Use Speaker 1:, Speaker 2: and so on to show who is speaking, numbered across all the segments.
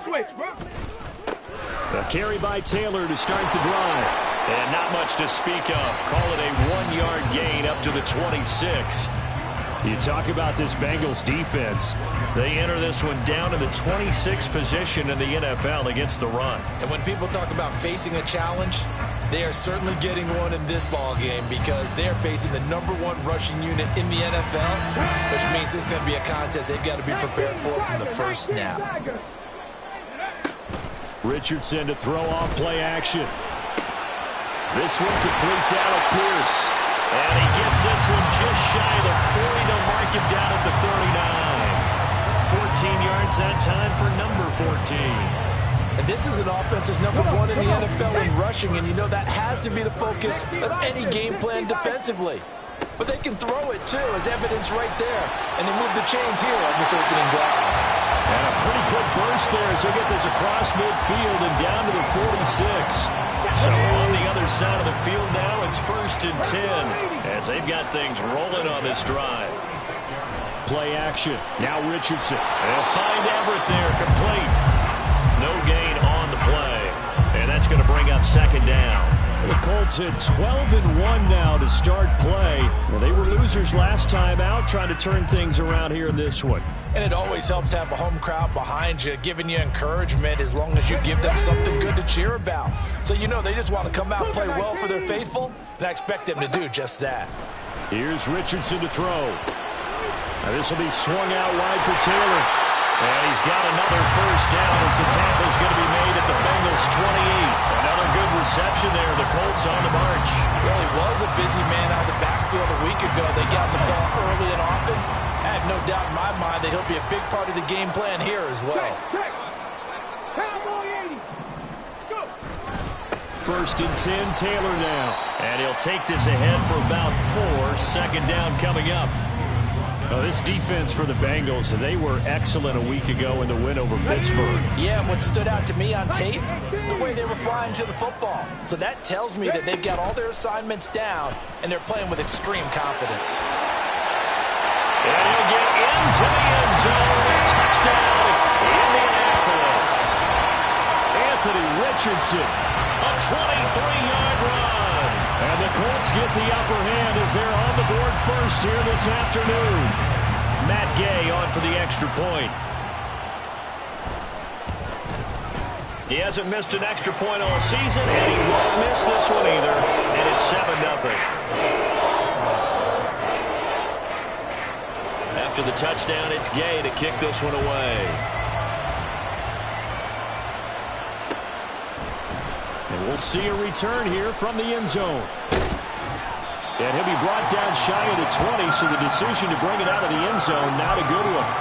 Speaker 1: A carry by Taylor to start the drive.
Speaker 2: And not much to speak of. Call it a 1-yard gain up to the 26.
Speaker 1: You talk about this Bengals defense.
Speaker 2: They enter this one down in the 26th position in the NFL against the run.
Speaker 3: And when people talk about facing a challenge, they are certainly getting one in this ball game because they're facing the #1 rushing unit in the NFL, which means it's going to be a contest they've got to be prepared for from the first snap.
Speaker 1: Richardson to throw off play action. This one completes out of Pierce.
Speaker 2: And he gets this one just shy of the 40. They'll mark him down at the 39. 14 yards that time for number 14.
Speaker 3: And this is an offense that's #1 in the NFL in rushing, and you know that has to be the focus of any game plan defensively. But they can throw it, too, as evidence right there. And they move the chains here on this opening drive.
Speaker 1: And a pretty quick burst there as they get this across midfield and down to the 46.
Speaker 2: So on the other side of the field now, it's 1st and 10 as they've got things rolling on this drive.
Speaker 1: Play action. Now Richardson.
Speaker 2: They'll find Everett there, complete. No gain on the play. And that's going to bring up 2nd down.
Speaker 1: The Colts hit 12-1 now to start play. Well, they were losers last time out, trying to turn things around here in this one.
Speaker 3: And it always helps to have a home crowd behind you, giving you encouragement as long as you give them something good to cheer about. So you know they just want to come out and play well for their faithful, and I expect them to do just that.
Speaker 1: Here's Richardson to throw. Now this will be swung out wide for Taylor.
Speaker 2: And he's got another 1st down as the tackle's going to be made at the Bengals 28. Another good reception there. The Colts on the march.
Speaker 3: Well, he was a busy man out of the backfield a week ago. They got the ball early and often. I have no doubt in my mind that he'll be a big part of the game plan here as well.
Speaker 1: 1st and 10, Taylor now.
Speaker 2: And he'll take this ahead for about 4. 2nd down coming up.
Speaker 1: Oh, this defense for the Bengals, they were excellent a week ago in the win over Pittsburgh.
Speaker 3: Yeah, what stood out to me on tape, the way they were flying to the football. So that tells me that they've got all their assignments down, and they're playing with extreme confidence.
Speaker 2: And he'll get into the end zone. Touchdown, Indianapolis.
Speaker 1: Anthony Richardson.
Speaker 2: A 23-yard run.
Speaker 1: And the Colts get the upper hand as they're on the board first here this afternoon.
Speaker 2: Matt Gay on for the extra point. He hasn't missed an extra point all season, and he won't miss this one either. And it's 7-0. After the touchdown, it's Gay to kick this one away.
Speaker 1: And we'll see a return here from the end zone. And he'll be brought down shy of the 20, so the decision to bring it out of the end zone, not a good one.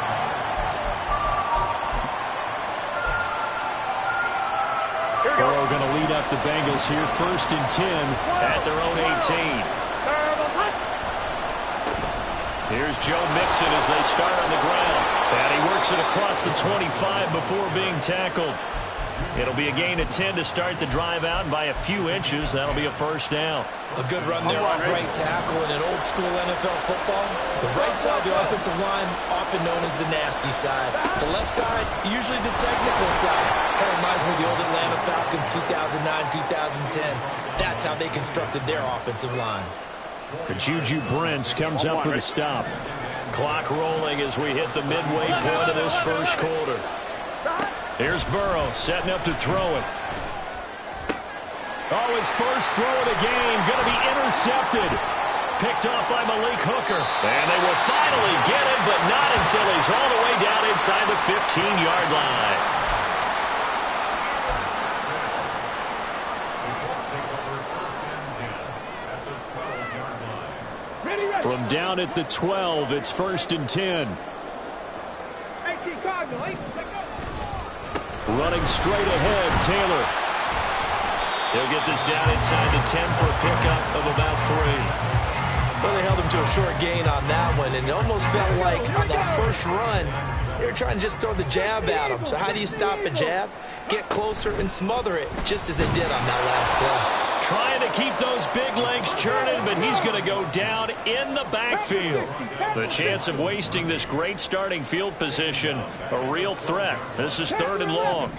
Speaker 1: Burrow going to lead up the Bengals here, 1st and 10
Speaker 2: at their own 18. Here's Joe Mixon as they start on the ground. And he works it across the 25 before being tackled. It'll be a gain of 10 to start the drive out, and by a few inches, that'll be a 1st down.
Speaker 3: A good run there off right tackle in an old-school NFL football. The right side of the offensive line, often known as the nasty side. The left side, usually the technical side. Kind of reminds me of the old Atlanta Falcons 2009-2010. That's how they constructed their offensive line.
Speaker 1: Juju Brents comes up for the stop.
Speaker 2: Clock rolling as we hit the midway point of this first quarter. Here's Burrow setting up to throw it.
Speaker 1: Oh, his first throw of the game going to be intercepted. Picked off by Malik Hooker.
Speaker 2: And they will finally get him, but not until he's all the way down inside the 15-yard line.
Speaker 1: From down at the 12, it's 1st and 10. Running straight ahead, Taylor.
Speaker 2: He'll get this down inside the 10 for a pickup of about 3.
Speaker 3: Well, they held him to a short gain on that one, and it almost felt like on that first run, they were trying to just throw the jab at him. So how do you stop a jab? Get closer and smother it, just as they did on that last play.
Speaker 2: Trying to keep those big legs churning, but he's going to go down in the backfield. The chance of wasting this great starting field position, a real threat. This is 3rd and long.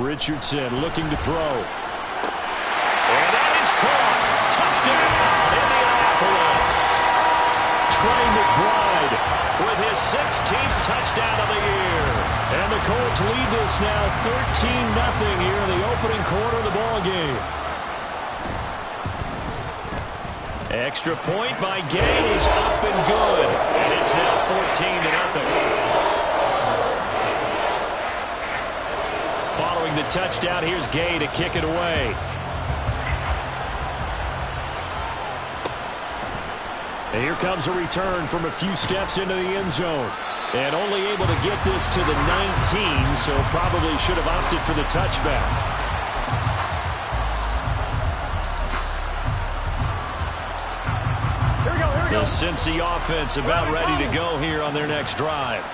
Speaker 1: Richardson looking to throw.
Speaker 2: And that is caught. Touchdown, Indianapolis.
Speaker 1: Trey McBride
Speaker 2: With his 16th touchdown of the year.
Speaker 1: And the Colts lead this now 13-0 here in the opening quarter of the ball game.
Speaker 2: Extra point by Gay is up and good. And it's now 14-0. Following the touchdown, here's Gay to kick it away.
Speaker 1: And here comes a return from a few steps into the end zone. And only able to get this to the 19, so probably should have opted for the touchback.
Speaker 2: The Cincy offense about ready to go here on their next drive.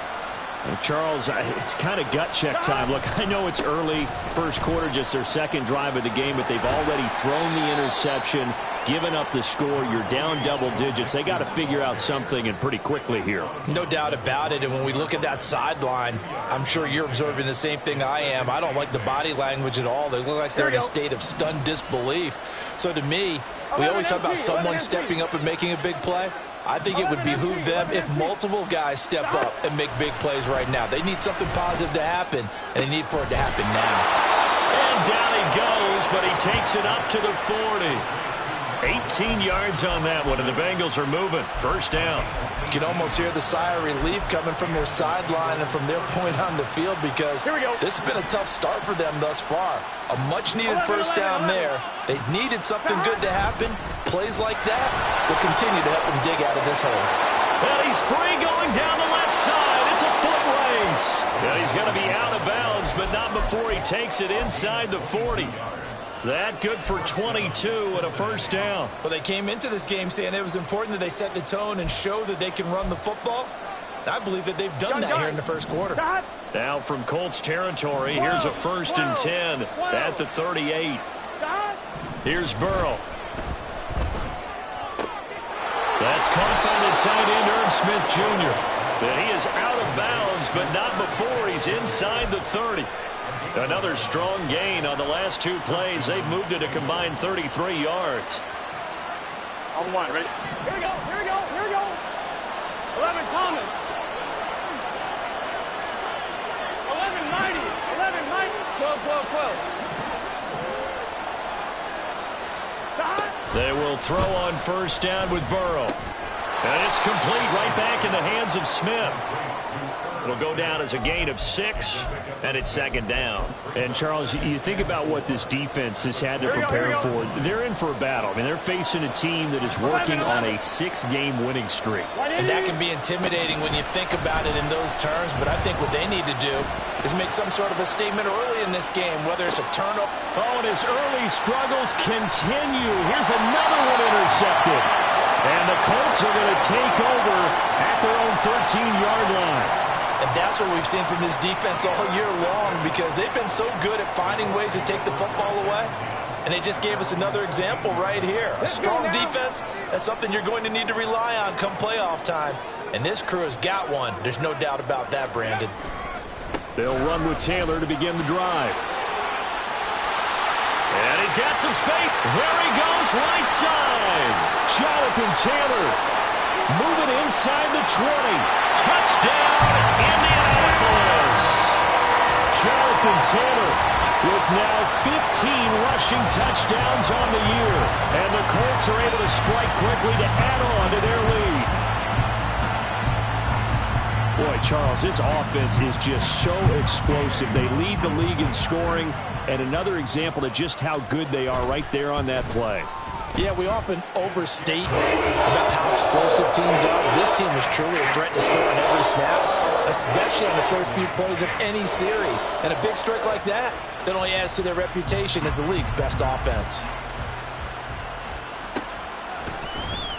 Speaker 1: Well, Charles, it's kind of gut check time. Look, I know it's early, first quarter, just their second drive of the game, but they've already thrown the interception, given up the score. You're down double digits. They got to figure out something, and pretty quickly here.
Speaker 3: No doubt about it. And when we look at that sideline, I'm sure you're observing the same thing I am. I don't like the body language at all. They look like they're in a state of stunned disbelief. So to me, we always talk about someone stepping up and making a big play. I think it would behoove them if multiple guys step up and make big plays right now. They need something positive to happen, and they need for it to happen now.
Speaker 2: And down he goes, but he takes it up to the 40. 18 yards on that one, and the Bengals are moving. First down.
Speaker 3: You can almost hear the sigh of relief coming from their sideline and from their point on the field, because this has been a tough start for them thus far. A much-needed first down there. They needed something good to happen. Plays like that will continue to help them dig out of this hole.
Speaker 2: Well, he's free going down the left side. It's a foot race. Yeah, he's going to be out of bounds, but not before he takes it inside the 40. That good for 22 and a first down.
Speaker 3: Well, they came into this game saying it was important that they set the tone and show that they can run the football. I believe that they've done that here in the first quarter.
Speaker 2: Now from Colts territory, here's a 1st and 10 at the 38. Here's Burrow. That's caught by the tight end, Irv Smith Jr. And he is out of bounds, but not before he's inside the 30. Another strong gain on the last 2 plays. They've moved it a combined 33 yards.
Speaker 4: On one, ready? Here we go, here we go, here we go. 11 Thomas. 1190, 1190, 12, 12, 12.
Speaker 2: They will throw on first down with Burrow. And it's complete right back in the hands of Smith. It'll go down as a gain of 6, and it's 2nd down.
Speaker 1: And, Charles, you think about what this defense has had to prepare for. They're in for a battle. I mean, they're facing a team that is working on a 6-game winning streak.
Speaker 3: And that can be intimidating when you think about it in those terms, but I think what they need to do is make some sort of a statement early in this game, whether it's a turnover.
Speaker 1: Oh, and his early struggles continue. Here's another one intercepted. And the Colts are going to take over at their own 13-yard line.
Speaker 3: And that's what we've seen from this defense all year long, because they've been so good at finding ways to take the football away. And they just gave us another example right here. A strong defense, that's something you're going to need to rely on come playoff time. And this crew has got one. There's no doubt about that, Brandon.
Speaker 1: They'll run with Taylor to begin the drive.
Speaker 2: And he's got some space. There he goes, right side.
Speaker 1: Jonathan Taylor moving inside the 20.
Speaker 2: Touchdown, Indianapolis.
Speaker 1: Jonathan Taylor with now 15 rushing touchdowns on the year. And the Colts are able to strike quickly to add on to their lead. Boy, Charles, this offense is just so explosive. They lead the league in scoring, and another example of just how good they are right there on that play.
Speaker 3: Yeah, we often overstate about how explosive teams are. This team is truly a threat to score on every snap, especially on the first few plays of any series. And a big strike like that only adds to their reputation as the league's best offense.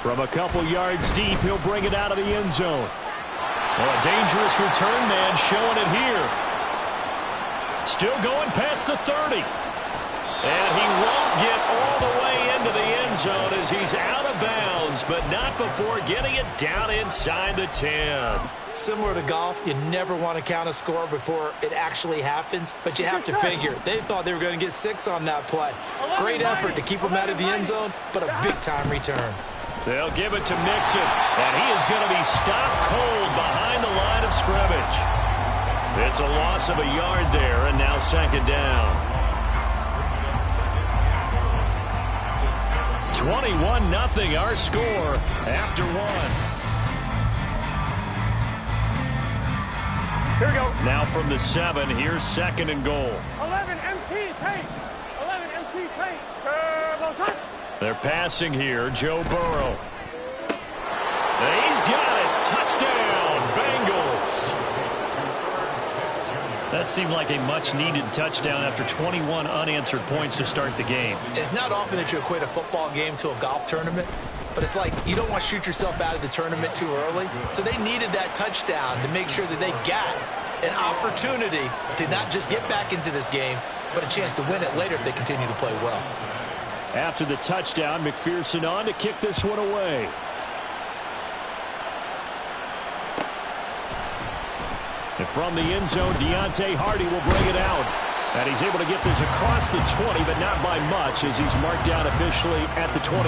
Speaker 1: From a couple yards deep, he'll bring it out of the end zone.
Speaker 2: Well, a dangerous return man showing it here. Still going past the 30. And he won't get all the way into the end zone as he's out of bounds, but not before getting it down inside the 10.
Speaker 3: Similar to golf, you never want to count a score before it actually happens, but you have to figure. They thought they were going to get 6 on that play. Great effort to keep them out of the end zone, but a big-time return.
Speaker 2: They'll give it to Mixon, and he is going to be stopped cold behind the line of scrimmage. It's a loss of a yard there, and now second down. 21-0 our score after 1.
Speaker 4: Here we go.
Speaker 2: Now from the 7, here's second and goal.
Speaker 4: 11 MT paint. 11 MT paint. Turbo time.
Speaker 2: They're passing here, Joe Burrow. He's got it. Touchdown, Bengals. That seemed like a much-needed touchdown after 21 unanswered points to start the game.
Speaker 3: It's not often that you equate a football game to a golf tournament, but it's like you don't want to shoot yourself out of the tournament too early. So they needed that touchdown to make sure that they got an opportunity to not just get back into this game, but a chance to win it later if they continue to play well.
Speaker 1: After the touchdown, McPherson on to kick this one away. And from the end zone, Deontay Hardy will bring it out. And he's able to get this across the 20, but not by much, as he's marked down officially at the 21.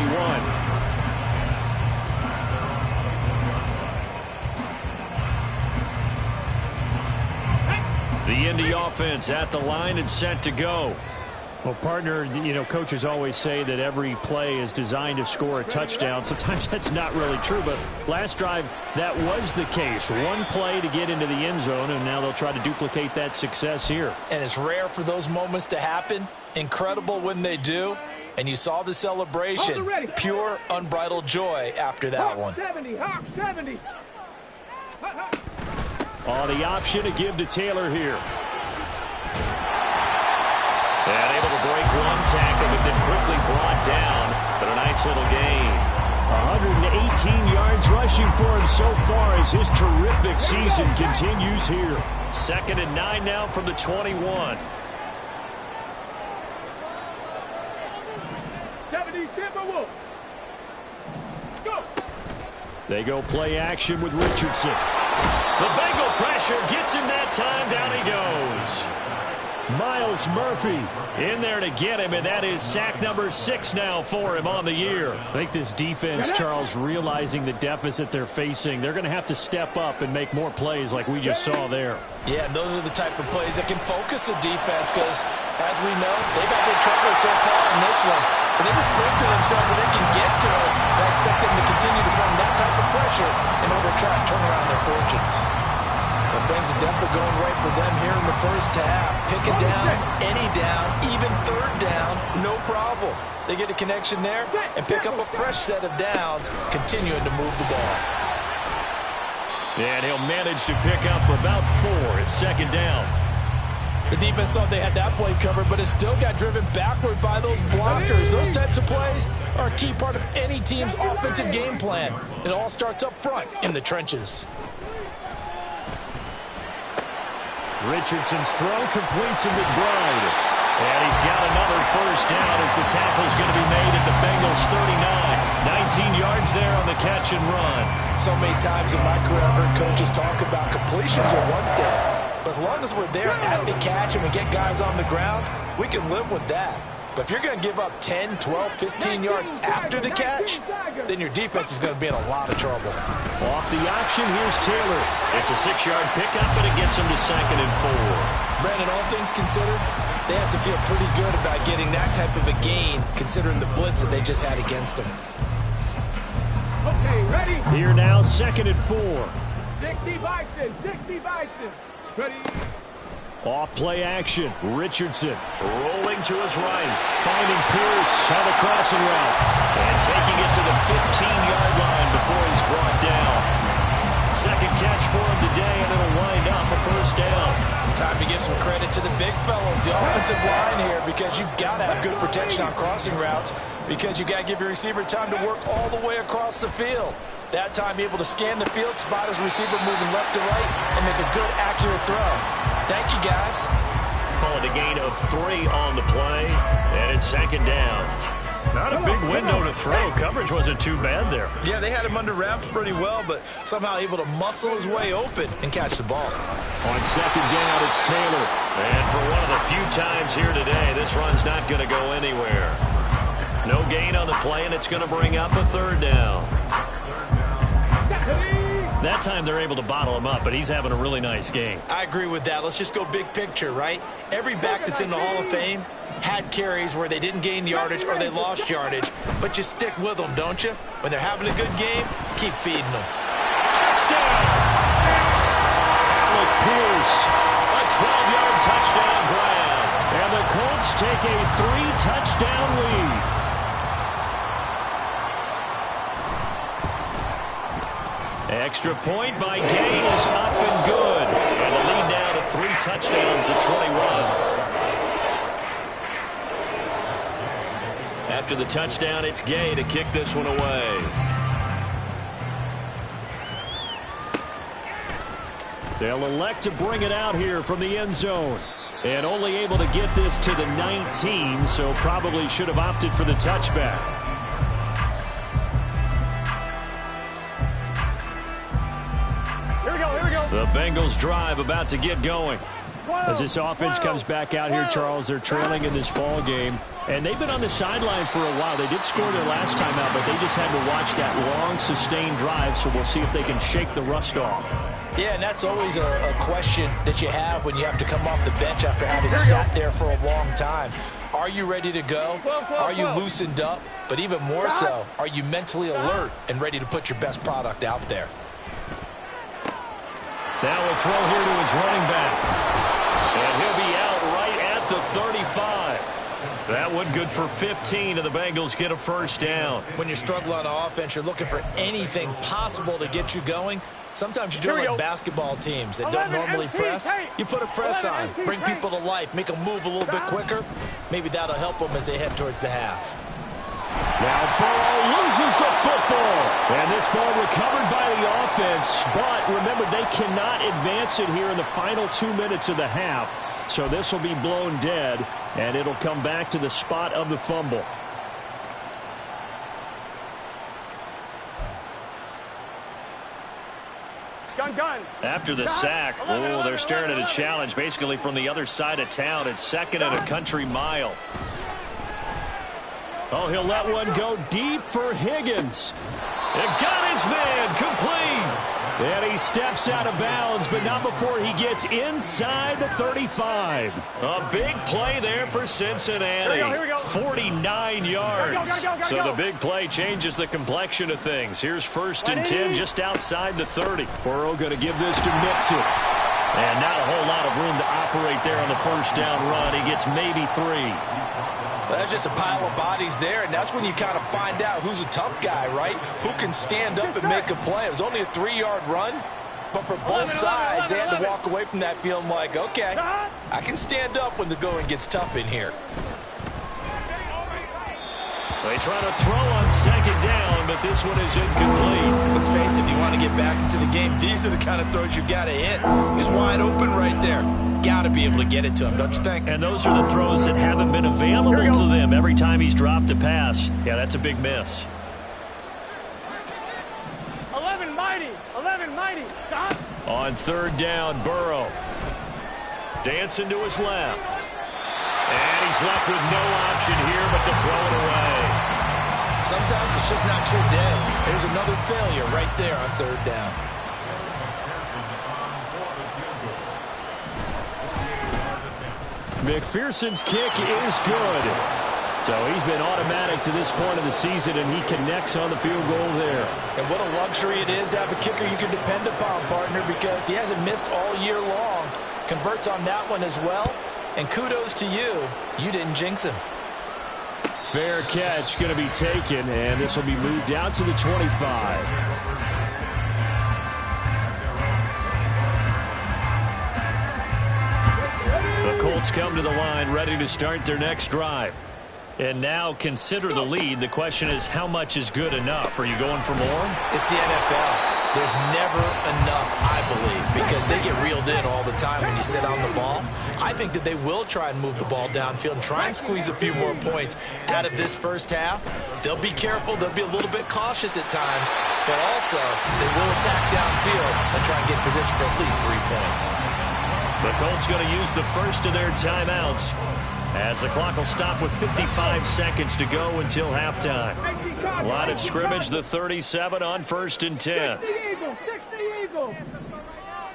Speaker 2: The Indy offense at the line and set to go.
Speaker 1: Well, partner, you know, coaches always say that every play is designed to score a touchdown. Sometimes that's not really true, but last drive, that was the case. One play to get into the end zone, and now they'll try to duplicate that success here.
Speaker 3: And it's rare for those moments to happen. Incredible when they do. And you saw the celebration. Pure, unbridled joy after that one.
Speaker 4: 70, Hawk 70.
Speaker 1: Oh, the option to give to Taylor here.
Speaker 2: And able to break one tackle, but then quickly brought down. But a nice little gain.
Speaker 1: 118 yards rushing for him so far as his terrific season continues here.
Speaker 2: Second and 9 now from the 21.
Speaker 4: 70, Timberwolves. Go.
Speaker 1: They go play action with Richardson.
Speaker 2: The Bengal pressure gets him that time. Down he goes.
Speaker 1: Miles Murphy
Speaker 2: in there to get him, and that is sack number 6 now for him on the year.
Speaker 1: I think this defense, Charles, realizing the deficit they're facing, they're going to have to step up and make more plays like we just saw there.
Speaker 3: Yeah, and those are the type of plays that can focus a defense because, as we know, they've had their trouble so far in this one. But they just prove to themselves that they can get to it. I expect them to continue to bring that type of pressure in order to try and turn around their fortunes. But things are definitely going right for them here in the first half. Pick it down, any down, even third down, no problem. They get a connection there and pick up a fresh set of downs, continuing to move the ball.
Speaker 2: And he'll manage to pick up about 4 at second down.
Speaker 3: The defense thought they had that play covered, but it still got driven backward by those blockers. Those types of plays are a key part of any team's offensive game plan. It all starts up front in the trenches.
Speaker 1: Richardson's throw complete to McBride.
Speaker 2: And he's got another first down as the tackle's going to be made at the Bengals 39. 19 yards there on the catch and run.
Speaker 3: So many times in my career, I've heard coaches talk about completions are one thing. But as long as we're there at the catch and we get guys on the ground, we can live with that. But if you're going to give up 10, 12, 15 yards after the catch, then your defense is going to be in a lot of trouble.
Speaker 1: Off the option, here's Taylor.
Speaker 2: It's a 6-yard pickup, and it gets him to second and 4.
Speaker 3: Brandon, all things considered, they have to feel pretty good about getting that type of a gain, considering the blitz that they just had against them.
Speaker 4: Okay, ready?
Speaker 1: Here now, second and 4.
Speaker 4: 60 Bison, 60 Bison. Ready?
Speaker 1: Off play action, Richardson.
Speaker 2: Rolling to his right.
Speaker 1: Finding Pierce on the crossing route.
Speaker 2: And taking it to the 15-yard line before he's brought down. Second catch for him today, and it'll wind up a first down.
Speaker 3: Time to give some credit to the big fellows, the offensive line here, because you've got to have good protection on crossing routes, because you've got to give your receiver time to work all the way across the field. That time, able to scan the field, spot his receiver moving left to right, and make a good, accurate throw. Thank you, guys.
Speaker 2: Calling to gain of 3 on the play, and it's second down. Not a big window to throw. Coverage wasn't too bad there.
Speaker 3: Yeah, they had him under wraps pretty well, but somehow able to muscle his way open and catch the ball.
Speaker 1: On second down, it's Taylor.
Speaker 2: And for one of the few times here today, this run's not going to go anywhere. No gain on the play, and it's going to bring up a third down.
Speaker 1: That time they're able to bottle him up, but he's having a really nice game.
Speaker 3: I agree with that. Let's just go big picture, right? Every back that's in the Hall of Fame had carries where they didn't gain yardage or they lost yardage, but you stick with them, don't you? When they're having a good game, keep feeding them.
Speaker 2: Touchdown!
Speaker 1: Alec Pierce.
Speaker 2: A 12-yard touchdown grab.
Speaker 1: And the Colts take a 3-touchdown lead.
Speaker 2: Extra point by Gay is up and good. And the lead now to 3 touchdowns at 21. After the touchdown, it's Gay to kick this one away.
Speaker 1: They'll elect to bring it out here from the end zone. And only able to get this to the 19, so probably should have opted for the touchback.
Speaker 2: The Bengals drive about to get going.
Speaker 1: As this offense comes back out here, Charles, they're trailing in this ball game. And they've been on the sideline for a while. They did score their last time out, but they just had to watch that long, sustained drive, so we'll see if they can shake the rust off.
Speaker 3: Yeah, and that's always a question that you have when you have to come off the bench after having sat there for a long time. Are you ready to go? Are you loosened up? But even more so, are you mentally alert and ready to put your best product out there?
Speaker 2: Now a throw here to his running back. And he'll be out right at the 35. That one good for 15, and the Bengals get a first down.
Speaker 3: When you're struggling on offense, you're looking for anything possible to get you going. Sometimes you do it like basketball teams that don't normally press. You put a press on, bring people to life, make them move a little bit quicker. Maybe that'll help them as they head towards the half.
Speaker 1: Now Burrow loses the football. And this ball recovered by the offense. But remember, they cannot advance it here in the final 2 minutes of the half. So this will be blown dead, and it'll come back to the spot of the fumble.
Speaker 2: After the sack, they're staring at a challenge basically from the other side of town. It's second and a country mile.
Speaker 1: Oh, he'll let one go deep for Higgins.
Speaker 2: It got his man complete.
Speaker 1: And he steps out of bounds, but not before he gets inside the 35.
Speaker 2: A big play there for Cincinnati.
Speaker 4: Here we go.
Speaker 2: 49 yards.
Speaker 4: Go.
Speaker 2: So the big play changes the complexion of things. Here's first and 10 just outside the 30.
Speaker 1: Burrow going to give this to Mixon.
Speaker 2: And not a whole lot of room to operate there on the first down run. He gets maybe 3.
Speaker 3: Well, that's just a pile of bodies there, and that's when you kind of find out who's a tough guy, right? Who can stand up and make a play. It was only a 3-yard run, but for both sides, they had to walk away from that feeling like, okay, I can stand up when the going gets tough in here.
Speaker 2: They try to throw on second down, but this one is incomplete.
Speaker 3: Let's face it, if you want to get back into the game, these are the kind of throws you got to hit. He's wide open right there. Got to be able to get it to him, don't you think?
Speaker 2: And those are the throws that haven't been available to them every time he's dropped a pass. Yeah, that's a big miss.
Speaker 4: 11 mighty. Stop.
Speaker 2: On third down, Burrow. Dancing to his left. And he's left with no option here but to throw it away.
Speaker 3: Sometimes it's just not your day. There's another failure right there on third down.
Speaker 1: McPherson's kick is good. So he's been automatic to this point of the season, and he connects on the field goal there.
Speaker 3: And what a luxury it is to have a kicker you can depend upon, partner, because he hasn't missed all year long. Converts on that one as well. And kudos to you. You didn't jinx him.
Speaker 1: Fair catch going to be taken, and this will be moved out to the 25.
Speaker 2: The Colts come to the line ready to start their next drive. And now consider the lead. The question is, how much is good enough? Are you going for more?
Speaker 3: It's the NFL. There's never enough, I believe, because they get reeled in all the time when you sit on the ball. I think that they will try and move the ball downfield and try and squeeze a few more points out of this first half. They'll be careful. They'll be a little bit cautious at times, but also they will attack downfield and try and get in position for at least 3 points.
Speaker 2: The Colts going to use the first of their timeouts as the clock will stop with 55 seconds to go until halftime. Line of scrimmage, the 37 on 1st and 10.
Speaker 4: 60 Eagles.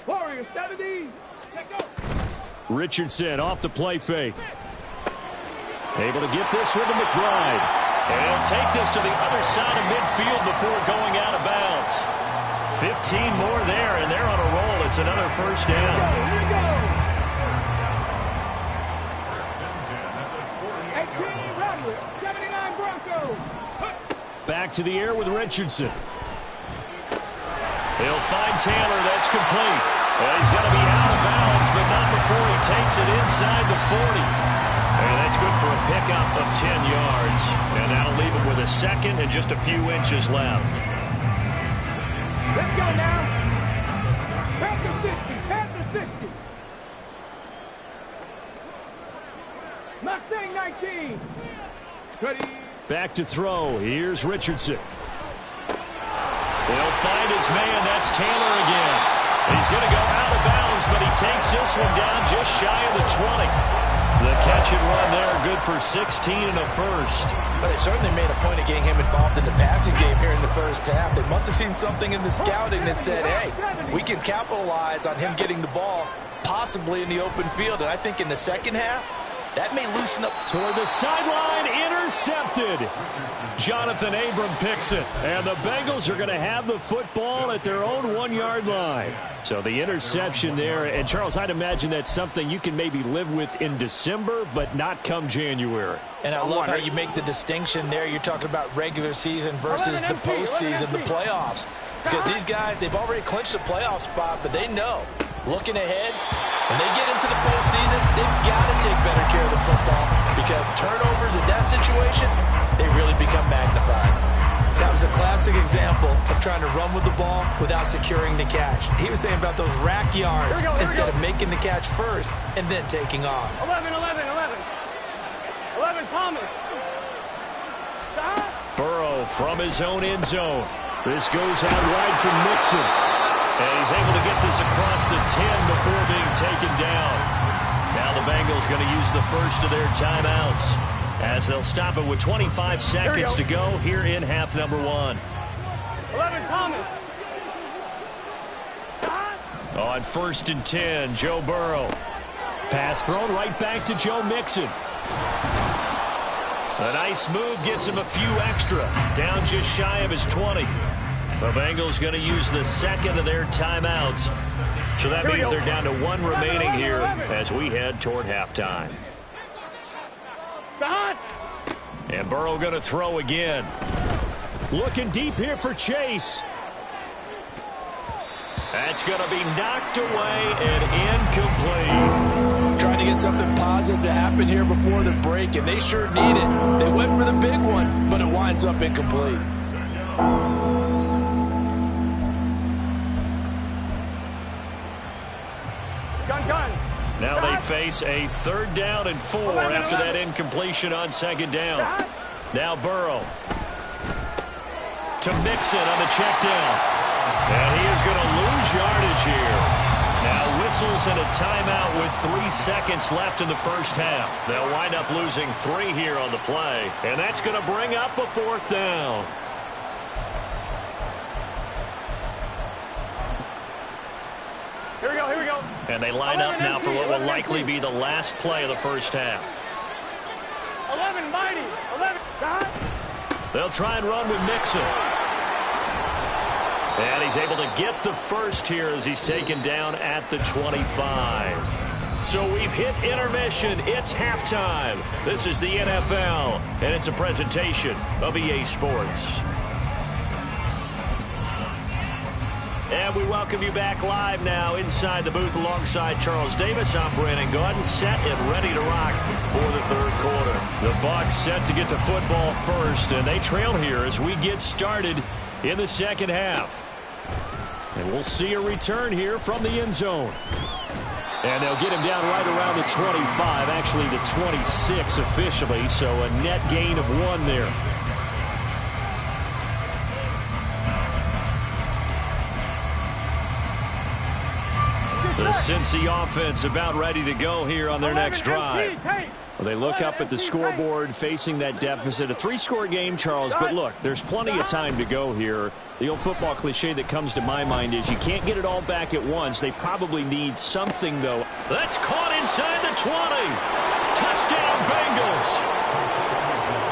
Speaker 4: Warriors, 70.
Speaker 1: Richardson off the play fake. Able to get this with the McBride.
Speaker 2: And he'll take this to the other side of midfield before going out of bounds. 15 more there, and they're on a roll. It's another first down.
Speaker 4: Here we go.
Speaker 1: Back to the air with Richardson.
Speaker 2: He'll find Taylor. That's complete. And he's going to be out of bounds, but not before he takes it inside the 40. And that's good for a pickup of 10 yards. And that'll leave him with a second and just a few inches left.
Speaker 4: Let's go now. Panther 60. Mustang 19. Ready.
Speaker 1: Back to throw. Here's Richardson.
Speaker 2: They'll find his man. That's Taylor again. He's going to go out of bounds, but he takes this one down just shy of the 20. The catch and run there, good for 16 and a first.
Speaker 3: But they certainly made a point of getting him involved in the passing game here in the first half. They must have seen something in the scouting that said, hey, we can capitalize on him getting the ball possibly in the open field. And I think in the second half, that may loosen up.
Speaker 1: Toward the sideline, intercepted.
Speaker 2: Jonathan Abram picks it.
Speaker 1: And the Bengals are going to have the football at their own 1-yard line. So the interception there. And, Charles, I'd imagine that's something you can maybe live with in December, but not come January.
Speaker 3: And I love how you make the distinction there. You're talking about regular season versus the postseason, the playoffs. Because these guys, they've already clinched a playoff spot, but they know, looking ahead, when they get into the postseason, they've got to take better care of the football because turnovers in that situation, they really become magnified. That was a classic example of trying to run with the ball without securing the catch. He was thinking about those rack yards instead of making the catch first and then taking off.
Speaker 4: 11, Thomas.
Speaker 2: Burrow from his own end zone.
Speaker 1: This goes out wide for Mixon.
Speaker 2: And he's able to get this across the 10 before being taken down. Now the Bengals going to use the first of their timeouts as they'll stop it with 25 seconds to go here in half number 1.
Speaker 4: 11, Thomas.
Speaker 2: On 1st and 10, Joe Burrow.
Speaker 1: Pass thrown right back to Joe Mixon.
Speaker 2: A nice move gets him a few extra. Down just shy of his 20. The Bengals going to use the second of their timeouts. So that means they're down to 1 remaining here as we head toward halftime. And Burrow going to throw again.
Speaker 1: Looking deep here for Chase.
Speaker 2: That's going to be knocked away and incomplete.
Speaker 3: Trying to get something positive to happen here before the break, and they sure need it. They went for the big one, but it winds up incomplete.
Speaker 4: Gun.
Speaker 2: Now they face a 3rd down and 4 after that incompletion on 2nd down. Now Burrow to Mixon on the check down. And he is going to lose yardage here. Now whistles and a timeout with 3 seconds left in the first half. They'll wind up losing 3 here on the play. And that's going to bring up a 4th down.
Speaker 4: Here we go.
Speaker 2: And they line up now for what will likely be the last play of the first half.
Speaker 4: 11, mighty. 11.
Speaker 2: They'll try and run with Mixon. And he's able to get the first here as he's taken down at the 25. So we've hit intermission. It's halftime. This is the NFL, and it's a presentation of EA Sports. And we welcome you back live now inside the booth alongside Charles Davis. I'm Brandon Gaudin, set and ready to rock for the 3rd quarter. The Bucs set to get the football first, and they trail here as we get started in the second half. And we'll see a return here from the end zone. And they'll get him down right around the 25, actually the 26 officially, so a net gain of 1 there. The Cincy offense about ready to go here on their next drive.
Speaker 1: Well, they look up at the scoreboard facing that deficit. A 3-score game, Charles, but look, there's plenty of time to go here. The old football cliche that comes to my mind is you can't get it all back at once. They probably need something, though.
Speaker 2: That's caught inside the 20. Touchdown, Bengals.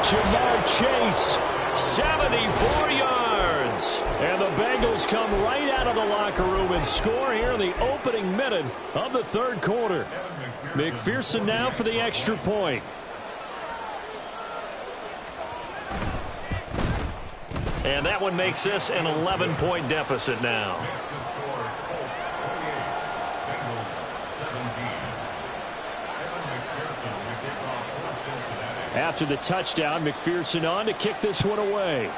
Speaker 1: Jamar Chase.
Speaker 2: 74 yards.
Speaker 1: And the Bengals come right out of the locker room and score here in the opening minute of the third quarter. McPherson now for the extra point.
Speaker 2: And that one makes this an 11-point deficit now.
Speaker 1: After the touchdown, McPherson on to kick this one away.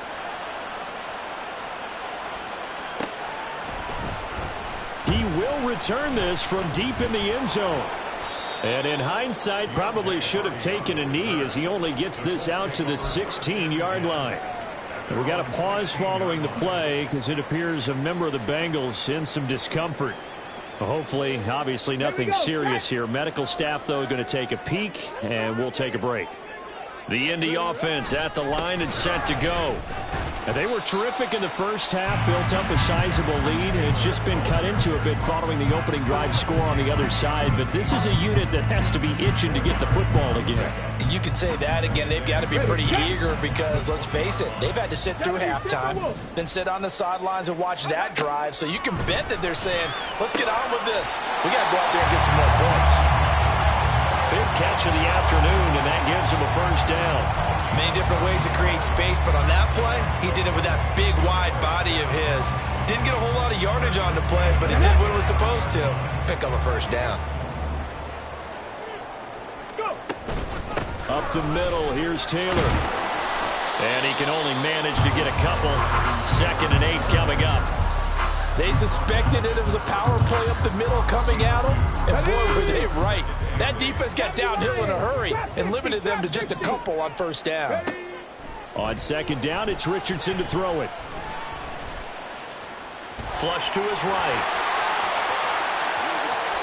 Speaker 1: He will return this from deep in the end zone. And in hindsight, probably should have taken a knee as he only gets this out to the 16-yard line. And we got a pause following the play because it appears a member of the Bengals in some discomfort. Well, hopefully, obviously nothing serious here. Medical staff, though, going to take a peek, and we'll take a break.
Speaker 2: The Indy offense at the line and set to go.
Speaker 1: And they were terrific in the first half, built up a sizable lead, and it's just been cut into a bit following the opening drive score on the other side. But this is a unit that has to be itching to get the football again.
Speaker 3: You could say that again. They've got to be pretty eager because, let's face it, they've had to sit through halftime, then sit on the sidelines and watch that drive. So you can bet that they're saying, let's get on with this. We got to go out there and get some more points.
Speaker 2: 5th catch of the afternoon, and that gives him a first down.
Speaker 3: Many different ways to create space, but on that play, he did it with that big, wide body of his. Didn't get a whole lot of yardage on the play, but it did what it was supposed to. Pick up a first down.
Speaker 1: Up the middle, here's Taylor.
Speaker 2: And he can only manage to get a couple. 2nd and 8 coming up.
Speaker 3: They suspected it was a power play up the middle coming at them, and boy, were they right. That defense got downhill in a hurry and limited them to just a couple on first down.
Speaker 1: On 2nd down, it's Richardson to throw it.
Speaker 2: Flush to his right.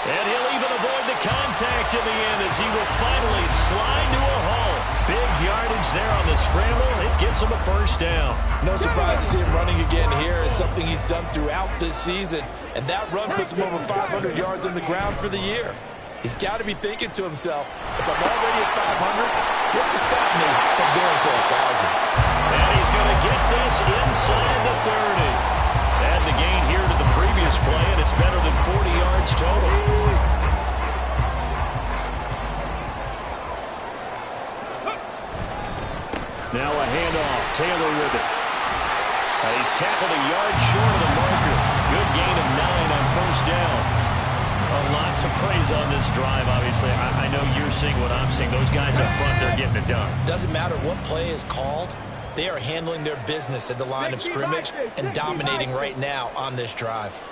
Speaker 2: And he'll even avoid the contact in the end as he will finally slide to a halt. Big yardage there on the scramble. It gets him a first down.
Speaker 3: No surprise to see him running again here. It's something he's done throughout this season. And that run puts him over 500 yards on the ground for the year. He's got to be thinking to himself, if I'm already at 500, what's to stop me from going for 1,000?
Speaker 2: And he's going to get this inside the 30. Add the gain here to the previous play, and it's better than 40 yards total.
Speaker 1: Now a handoff. Taylor with it.
Speaker 2: He's tackled a yard short of the marker. Good gain of 9 on first down. A lot to praise on this drive, obviously. I know you're seeing what I'm seeing. Those guys up front, they're getting it done.
Speaker 3: Doesn't matter what play is called. They are handling their business at the line of scrimmage and dominating right now on this drive.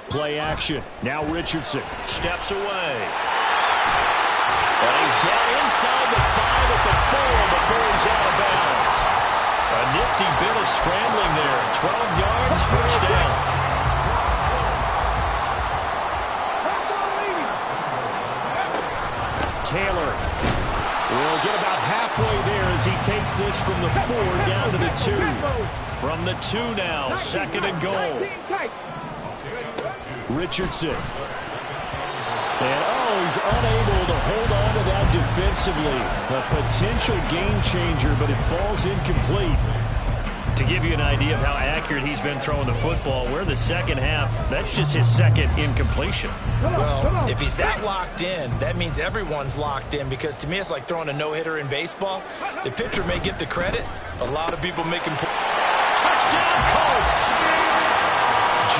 Speaker 1: Play action. Now Richardson.
Speaker 2: Steps away. And he's down inside the 5 at the 4 before he's out of bounds. A nifty bit of scrambling there. 12 yards, first down.
Speaker 1: Taylor will get about halfway there as he takes this from the 4 down to the 2.
Speaker 2: From the 2 now, 2nd and goal.
Speaker 1: Richardson. And, he's unable to hold on to that defensively. A potential game changer, but it falls incomplete.
Speaker 2: To give you an idea of how accurate he's been throwing the football, we're in the second half. That's just his 2nd incompletion.
Speaker 3: Well, if he's that locked in, that means everyone's locked in, because to me it's like throwing a no-hitter in baseball. The pitcher may get the credit. A lot of people making
Speaker 2: touchdown Colts!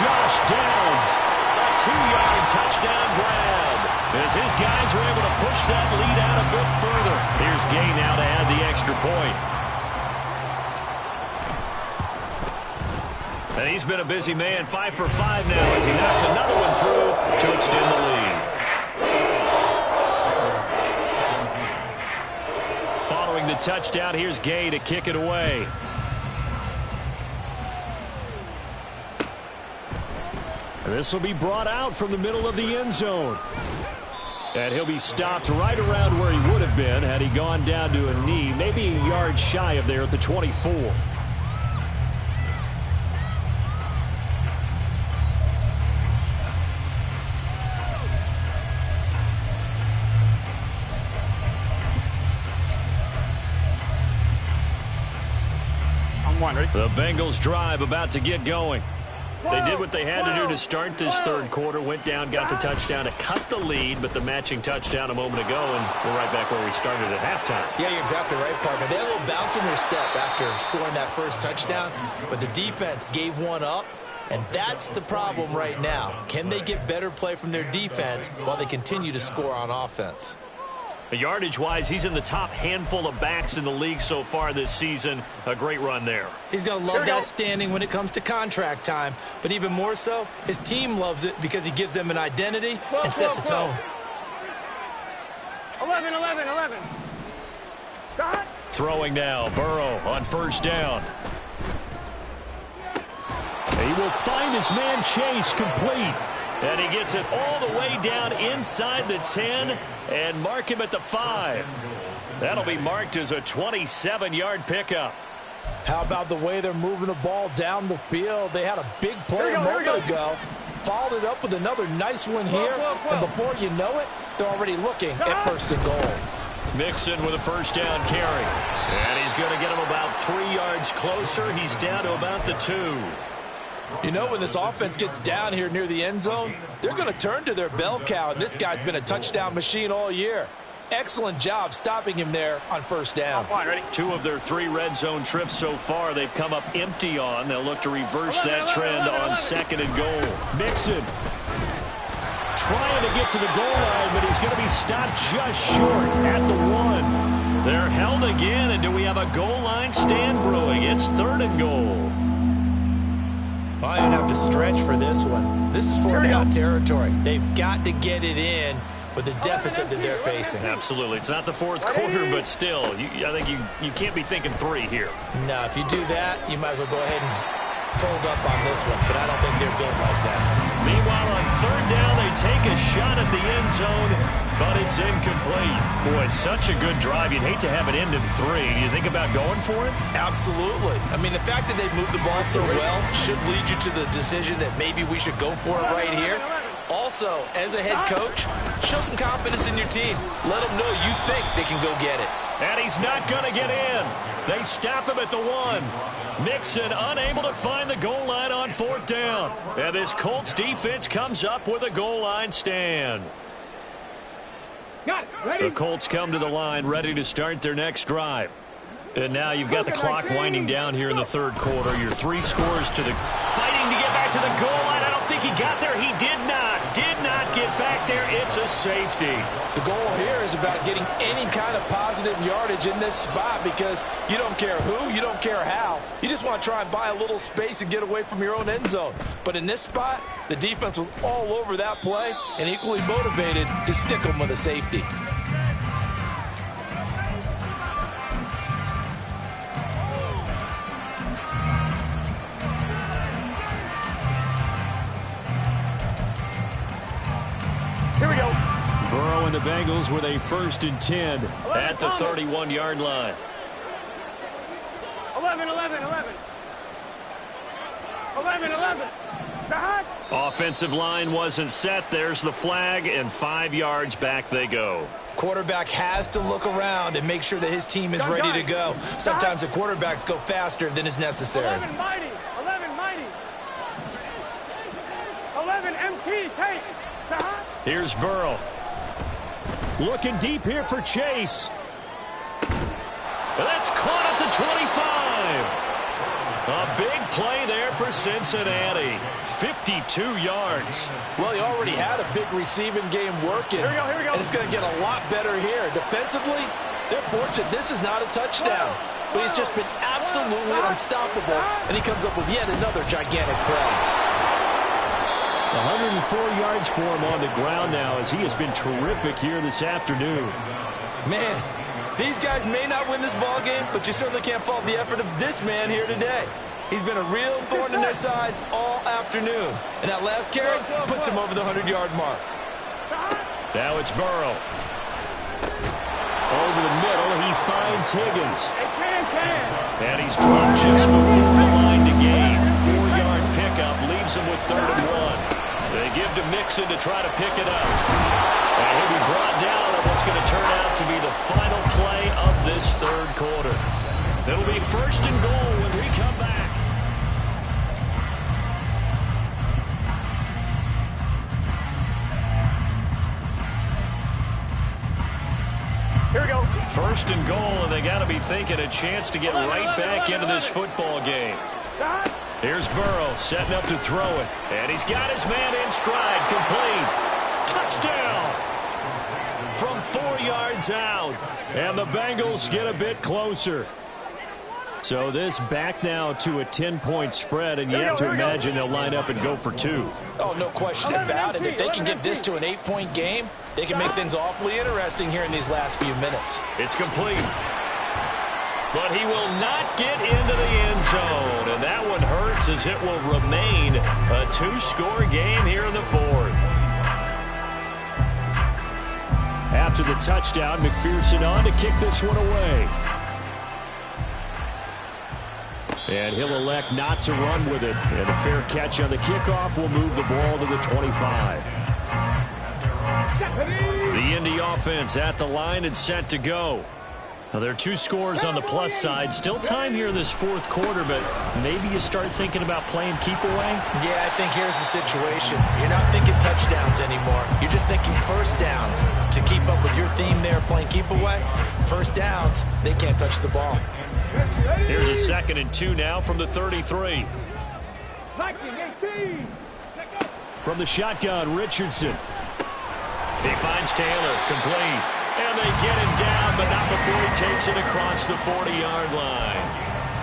Speaker 1: Josh Downs.
Speaker 2: A 2-yard touchdown grab. as his guys are able to push that lead out a bit further. Here's Gay now to add the extra point. And he's been a busy man, 5 for 5 now as he knocks another one through to extend the lead. Following the touchdown, here's Gay to kick it away. This will be brought out from the middle of the end zone. And he'll be stopped right around where he would have been had he gone down to a knee, maybe a yard shy of there at the 24. The Bengals drive about to get going. They did what they had to do to start this third quarter. Went down, got the touchdown to cut the lead, but the matching touchdown a moment ago, and we're right back where we started at halftime.
Speaker 3: Yeah, you're exactly right, partner. They had a little bounce in their step after scoring that first touchdown, but the defense gave one up, and that's the problem right now. Can they get better play from their defense while they continue to score on offense?
Speaker 2: Yardage-wise, he's in the top handful of backs in the league so far this season. A great run there.
Speaker 3: He's going to love that standing when it comes to contract time. But even more so, his team loves it because he gives them an identity and sets a tone.
Speaker 4: 11.
Speaker 2: Throwing now, Burrow on first down. He will find his man Chase complete. And he gets it all the way down inside the 10 and mark him at the 5. That'll be marked as a 27-yard pickup.
Speaker 3: How about the way they're moving the ball down the field? They had a big play a moment ago. Followed it up with another nice one here. And before you know it, they're already looking at first and goal.
Speaker 2: Mixon with a first down carry. And he's going to get him about 3 yards closer. He's down to about the 2.
Speaker 3: You know, when this offense gets down here near the end zone, they're going to turn to their bell cow, and this guy's been a touchdown machine all year. Excellent job stopping him there on first down.
Speaker 2: 2 of their 3 red zone trips so far they've come up empty on. They'll look to reverse that trend on second and goal. Mixon trying to get to the goal line, but he's going to be stopped just short at the 1. They're held again, and do we have a goal line stand brewing? It's third and goal.
Speaker 3: I didn't have to stretch for this one. This is 4-down territory. They've got to get it in with the deficit that they're facing.
Speaker 2: Absolutely. It's not the fourth quarter, but still, I think you can't be thinking 3 here.
Speaker 3: No, if you do that, you might as well go ahead and fold up on this one, but I don't think they're built like that.
Speaker 2: Meanwhile, on third down, they take a shot at the end zone, but it's incomplete. Boy, such a good drive. You'd hate to have it end in 3. Do you think about going for it?
Speaker 3: Absolutely. I mean, the fact that they moved the ball so well should lead you to the decision that maybe we should go for it right here. Also, as a head coach, show some confidence in your team. Let them know you think they can go get it.
Speaker 2: And he's not going to get in. They stop him at the 1. Mixon unable to find the goal line on fourth down. And this Colts defense comes up with a goal line stand. The Colts come to the line ready to start their next drive. And now you've got the clock winding down here in the third quarter. Your 3 scores to the fighting to get back to the goal line. I don't think he got there. He did not get back there. It's a safety.
Speaker 3: The goal here is about getting any kind of positive yardage in this spot because you don't care who, you don't care how. You just want to try and buy a little space and get away from your own end zone. But in this spot, the defense was all over that play and equally motivated to stick them with a safety.
Speaker 4: Here we go.
Speaker 2: Burrow and the Bengals with a 1st and 10 at the 31-yard line.
Speaker 4: 11.
Speaker 2: Offensive line wasn't set. There's the flag, and 5 yards back they go.
Speaker 3: Quarterback has to look around and make sure that his team is ready to go. Sometimes the quarterbacks go faster than is necessary.
Speaker 4: 11 mighty. 11 MT, take.
Speaker 2: Here's Burrow. Looking deep here for Chase. That's caught at the 25. A big play there for Cincinnati. 52 yards.
Speaker 3: Well, he already had a big receiving game working.
Speaker 4: Here we go.
Speaker 3: And it's going to get a lot better here. Defensively, they're fortunate this is not a touchdown. But he's just been absolutely unstoppable. And he comes up with yet another gigantic play.
Speaker 1: 104 yards for him on the ground now as he has been terrific here this afternoon.
Speaker 3: Man, these guys may not win this ball game, but you certainly can't fault the effort of this man here today. He's been a real thorn in their sides all afternoon. And that last carry puts him over the 100-yard mark.
Speaker 2: Now it's Burrow.
Speaker 1: Over the middle, he finds Higgins.
Speaker 2: And he's dropped just before the line to gain. 4-yard pickup leaves him with 3rd and 1. They give to Mixon to try to pick it up. And he'll be brought down on what's going to turn out to be the final play of this 3rd quarter. It'll be 1st and goal when we come back.
Speaker 4: Here we go.
Speaker 2: 1st and goal, and they got to be thinking a chance to get right back into this football game. Here's Burrow setting up to throw it. And he's got his man in stride. Complete. Touchdown. From 4 yards out.
Speaker 1: And the Bengals get a bit closer. So this back now to a 10-point spread, and you have to imagine they'll line up and go for 2.
Speaker 3: Oh, no question about it. If they can get this to an 8-point game, they can make things awfully interesting here in these last few minutes.
Speaker 2: It's complete. But he will not get into the end zone. And that one hurts as it will remain a 2-score game here in the 4th.
Speaker 1: After the touchdown, McPherson on to kick this one away. And he'll elect not to run with it. And a fair catch on the kickoff will move the ball to the 25.
Speaker 2: The Indy offense at the line and set to go. Now, there are 2 scores on the plus side. Still time here in this 4th quarter, but maybe you start thinking about playing keep away?
Speaker 3: Yeah, I think here's the situation. You're not thinking touchdowns anymore. You're just thinking 1st downs. To keep up with your theme there, playing keep away, 1st downs, they can't touch the ball.
Speaker 2: Here's a 2nd and 2 now from the 33.
Speaker 1: From the shotgun, Richardson.
Speaker 2: He finds Taylor, complete. And they get him down, but not before he takes it across the 40-yard line.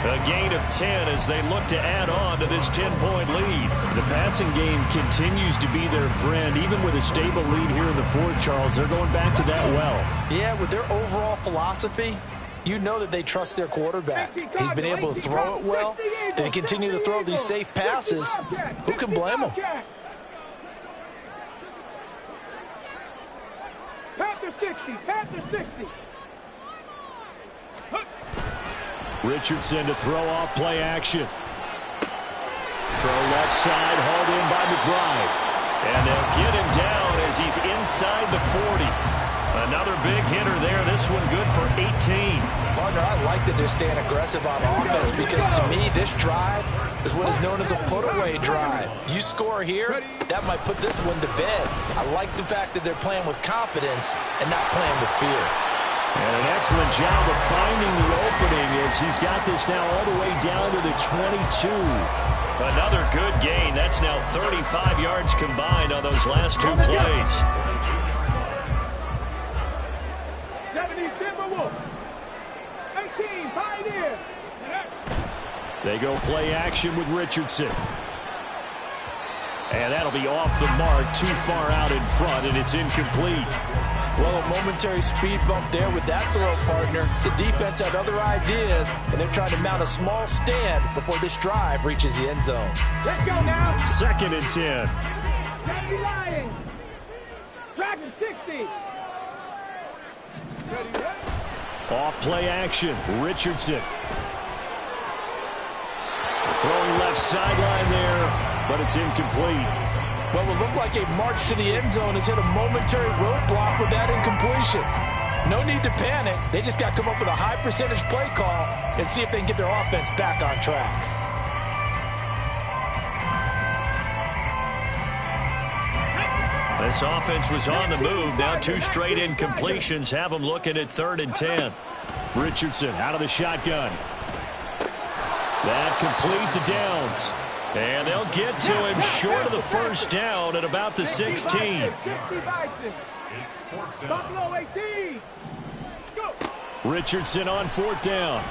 Speaker 2: A gain of 10 as they look to add on to this 10-point lead.
Speaker 1: The passing game continues to be their friend. Even with a stable lead here in the 4th, Charles, they're going back to that well.
Speaker 3: Yeah, with their overall philosophy, you know that they trust their quarterback. He's been able to throw it well. They continue to throw these safe passes. Who can blame them?
Speaker 4: Panther 60.
Speaker 1: Richardson to throw off play action. Throw left side, hauled in by McBride.
Speaker 2: And they'll get him down as he's inside the 40. Another big hitter there. This one good for 18.
Speaker 3: Partner, I like that they're staying aggressive on offense because to me, this drive is what is known as a put-away drive. You score here, that might put this one to bed. I like the fact that they're playing with confidence and not playing with fear.
Speaker 1: And an excellent job of finding the opening as he's got this now all the way down to the 22.
Speaker 2: Another good gain. That's now 35 yards combined on those last 2 plays.
Speaker 4: 70 Timberwolves. 18 Pioneers.
Speaker 1: They go play action with Richardson. And that'll be off the mark, too far out in front, and it's incomplete.
Speaker 3: Well, a momentary speed bump there with that throw, partner. The defense had other ideas, and they're trying to mount a small stand before this drive reaches the end zone.
Speaker 4: Let's go now.
Speaker 1: 2nd and 10.
Speaker 4: Daddy Lions. Dragon 60.
Speaker 1: Off play action, Richardson. Throwing left sideline there, but it's incomplete.
Speaker 3: Well, it looked like a march to the end zone has hit a momentary roadblock with that incompletion. No need to panic. They just got to come up with a high percentage play call and see if they can get their offense back on track.
Speaker 2: This offense was on the move. Now 2 straight incompletions have them looking at 3rd and 10.
Speaker 1: Richardson out of the shotgun. That complete to Downs.
Speaker 2: And they'll get to him short of the first down at about the 16. Richardson on fourth down.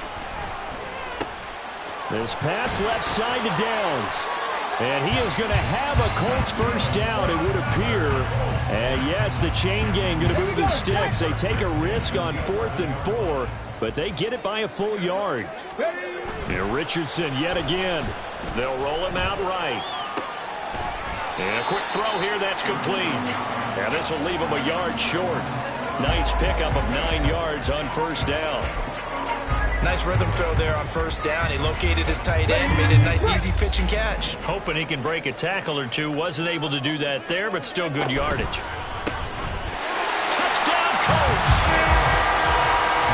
Speaker 2: This pass left side to Downs. And he is going to have a Colts first down, it would appear. And yes, the chain gang going to move the sticks. They take a risk on 4th and 4, but they get it by a full yard. Here Richardson yet again. They'll roll him out right. And a quick throw here, that's complete. And this will leave him a yard short. Nice pickup of 9 yards on first down.
Speaker 3: Nice rhythm throw there on first down. He located his tight end, made a nice easy pitch and catch.
Speaker 2: Hoping he can break a tackle or two. Wasn't able to do that there, but still good yardage. Touchdown Colts!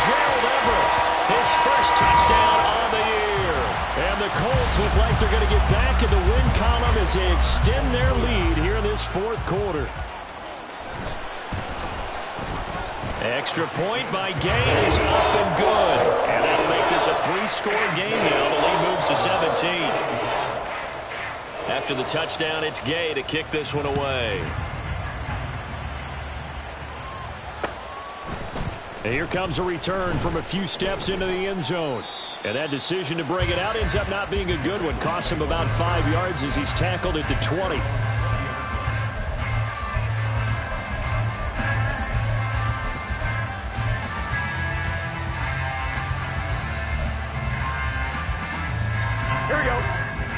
Speaker 2: Gerald Everett, his first touchdown on the year. And the Colts look like they're going to get back in the win column as they extend their lead here in this fourth quarter. Extra point by Gay is up and good. And that'll make this a 3-score game now. The lead moves to 17. After the touchdown, it's Gay to kick this one away. And here comes a return from a few steps into the end zone. And that decision to bring it out ends up not being a good one. Costs him about 5 yards as he's tackled at the 20.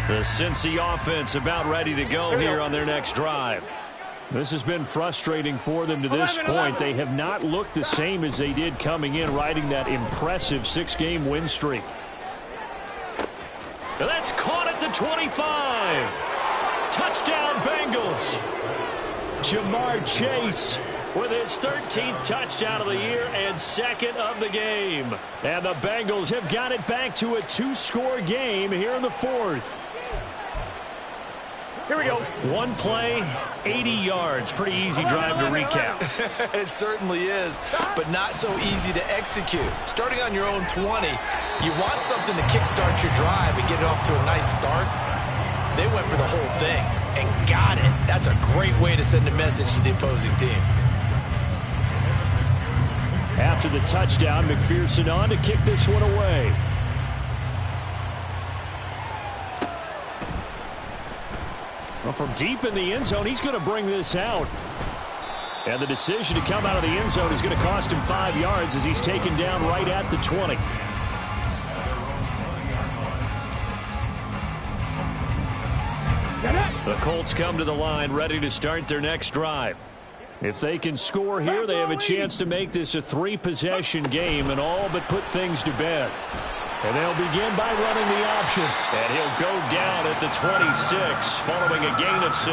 Speaker 2: The Cincy offense about ready to go here on their next drive. This has been frustrating for them to this point. They have not looked the same as they did coming in, riding that impressive 6-game win streak. And that's caught at the 25. Touchdown Bengals. Jamar Chase with his 13th touchdown of the year and 2nd of the game. And the Bengals have got it back to a 2-score game here in the 4th.
Speaker 4: Here we go.
Speaker 2: One play, 80 yards. Pretty easy drive to recap.
Speaker 3: It certainly is, but not so easy to execute. Starting on your own 20, you want something to kickstart your drive and get it off to a nice start. They went for the whole thing and got it. That's a great way to send a message to the opposing team.
Speaker 2: After the touchdown, McPherson on to kick this one away. Well, from deep in the end zone, he's going to bring this out. And the decision to come out of the end zone is going to cost him 5 yards as he's taken down right at the 20. The Colts come to the line ready to start their next drive. If they can score here, they have a chance to make this a 3-possession game and all but put things to bed. And they'll begin by running the option. And he'll go down at the 26 following a gain of 6.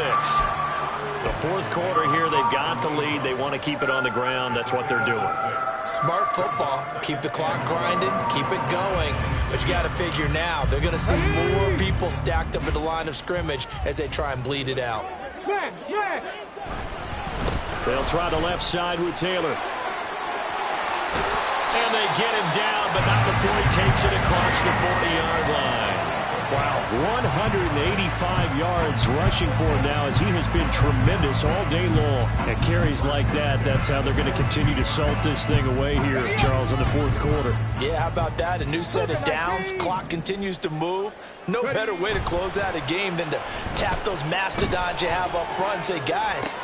Speaker 2: The fourth quarter here, they've got the lead. They want to keep it on the ground. That's what they're doing.
Speaker 3: Smart football. Keep the clock grinding. Keep it going. But you got to figure now, they're going to see more people stacked up at the line of scrimmage as they try and bleed it out.
Speaker 2: They'll try the left side with Taylor. And they get him down, but not before he takes it across the 40-yard line. Wow, 185 yards rushing for him now as he has been tremendous all day long. At carries like that, that's how they're going to continue to salt this thing away here, Charles, in the fourth quarter.
Speaker 3: Yeah, how about that? A new set of downs. Clock continues to move. No better way to close out a game than to tap those mastodons you have up front and say, guys,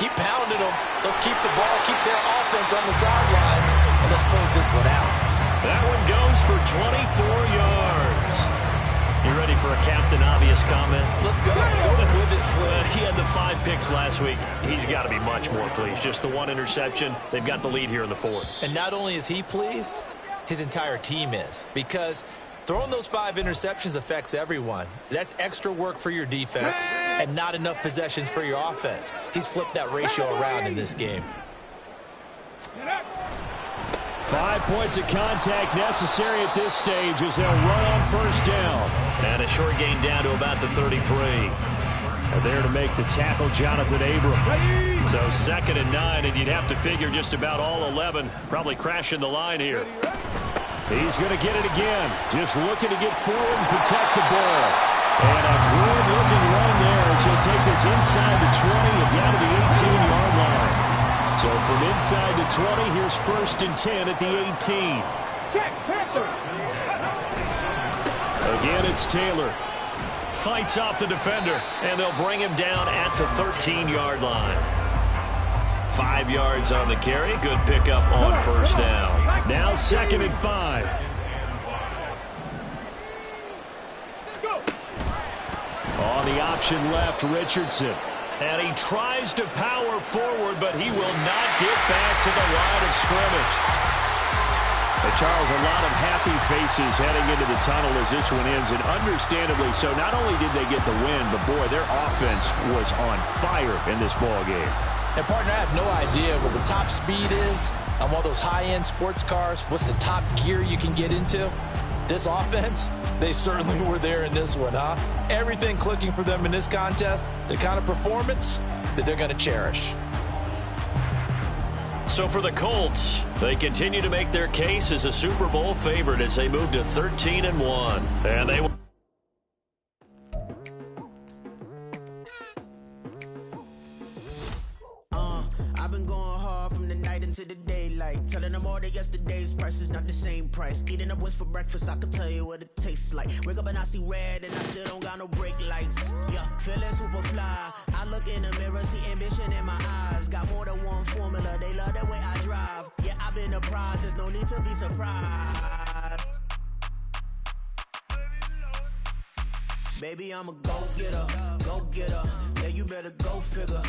Speaker 3: keep pounding them. Let's keep the ball, keep their offense on the sidelines, and let's close this one out.
Speaker 2: That one goes for 24 yards. You ready for a Captain Obvious comment?
Speaker 3: Let's go. Go with it, please.
Speaker 2: He had the 5 picks last week. He's got to be much more pleased. Just the 1 interception. They've got the lead here in the 4th.
Speaker 3: And not only is he pleased, his entire team is. Because throwing those 5 interceptions affects everyone. That's extra work for your defense and not enough possessions for your offense. He's flipped that ratio around in this game.
Speaker 2: 5 points of contact necessary at this stage as they'll run on first down. And a short gain down to about the 33. And there to make the tackle, Jonathan Abram. So 2nd and 9, and you'd have to figure just about all 11 probably crashing the line here. He's going to get it again. Just looking to get forward and protect the ball.
Speaker 1: And a good-looking run there as he'll take this inside the 20 and down to the 18-yard line. So from inside the 20, here's 1st and 10 at the 18.
Speaker 4: Check, Panthers.
Speaker 1: Again, it's Taylor.
Speaker 2: Fights off the defender, and they'll bring him down at the 13-yard line. 5 yards on the carry. Good pickup on 1st down.
Speaker 1: Now 2nd and 5. On the option left, Richardson.
Speaker 2: And he tries to power forward, but he will not get back to the line of scrimmage.
Speaker 1: But Charles, a lot of happy faces heading into the tunnel as this one ends, and understandably so. Not only did they get the win, but boy, their offense was on fire in this ball game.
Speaker 3: And partner, I have no idea what the top speed is on one of those high-end sports cars. What's the top gear you can get into? This offense, they certainly were there in this one, huh? Everything clicking for them in this contest, the kind of performance that they're going to cherish.
Speaker 2: So for the Colts, they continue to make their case as a Super Bowl favorite as they move to 13-1. And they
Speaker 5: I've been going hard from the night into the daylight, telling them all that yesterday's price is not the same price. Eating up what's for breakfast, I can tell you what it tastes like. Wake up and I see red and I still don't got no brake lights. Yeah, feeling super fly. I look in the mirror, see ambition in my eyes. Got more than one formula, they love the way I drive. Yeah, I've been a prize, there's no need to be surprised. Baby, I'm a go-getter, go-getter. Yeah, you better go figure.